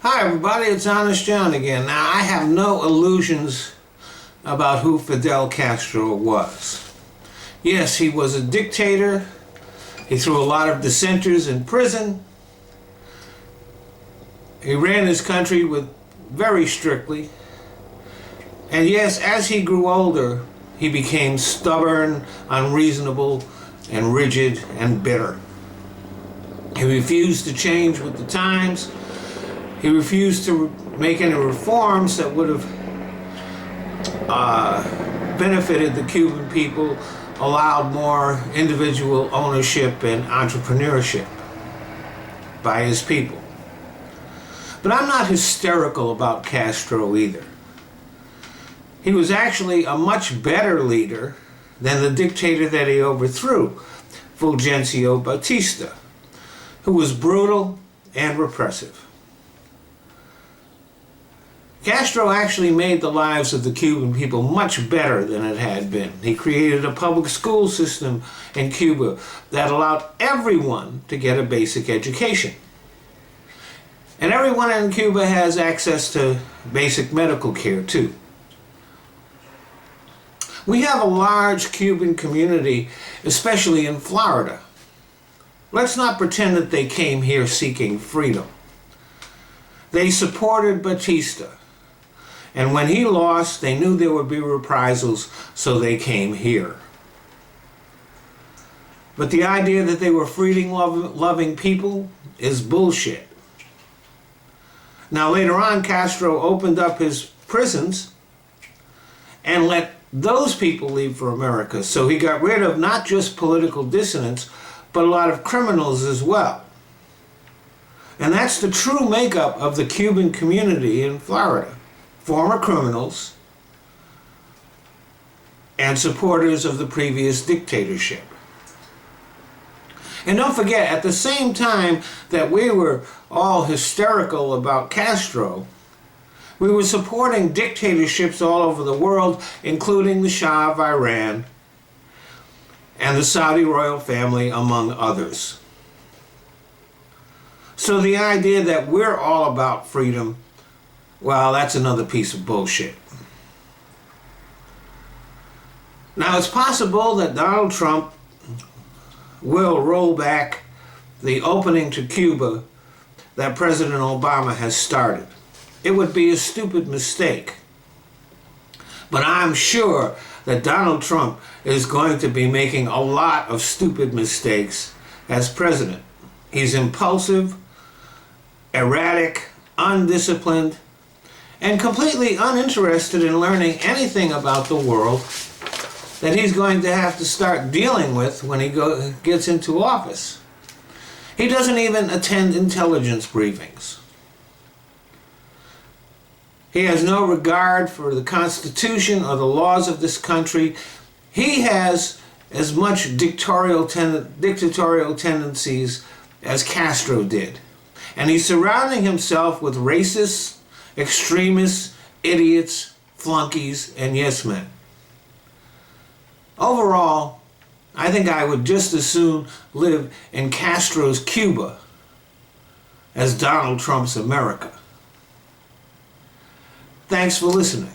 Hi everybody, it's Honest John again. Now I have no illusions about who Fidel Castro was. Yes, he was a dictator. He threw a lot of dissenters in prison. He ran his country very strictly. And yes, as he grew older, he became stubborn, unreasonable, and rigid and bitter. He refused to change with the times. He refused to make any reforms that would have benefited the Cuban people, allowed more individual ownership and entrepreneurship by his people. But I'm not hysterical about Castro either. He was actually a much better leader than the dictator that he overthrew, Fulgencio Batista, who was brutal and repressive. Castro actually made the lives of the Cuban people much better than it had been. He created a public school system in Cuba that allowed everyone to get a basic education. And everyone in Cuba has access to basic medical care too. We have a large Cuban community, especially in Florida. Let's not pretend that they came here seeking freedom. They supported Batista. And when he lost, they knew there would be reprisals, so they came here. But the idea that they were freedom-loving people is bullshit. Now later on, Castro opened up his prisons and let those people leave for America. So he got rid of not just political dissidents, but a lot of criminals as well. And that's the true makeup of the Cuban community in Florida. Former criminals and supporters of the previous dictatorship. And don't forget, at the same time that we were all hysterical about Castro, we were supporting dictatorships all over the world, including the Shah of Iran and the Saudi royal family, among others. So the idea that we're all about freedom, well, that's another piece of bullshit. Now, it's possible that Donald Trump will roll back the opening to Cuba that President Obama has started. It would be a stupid mistake. But I'm sure that Donald Trump is going to be making a lot of stupid mistakes as president. He's impulsive, erratic, undisciplined, and completely uninterested in learning anything about the world that he's going to have to start dealing with when he gets into office. He doesn't even attend intelligence briefings. He has no regard for the Constitution or the laws of this country. He has as much dictatorial tendencies as Castro did. And he's surrounding himself with racists, extremists, idiots, flunkies, and yes men. Overall, I think I would just as soon live in Castro's Cuba as Donald Trump's America. Thanks for listening.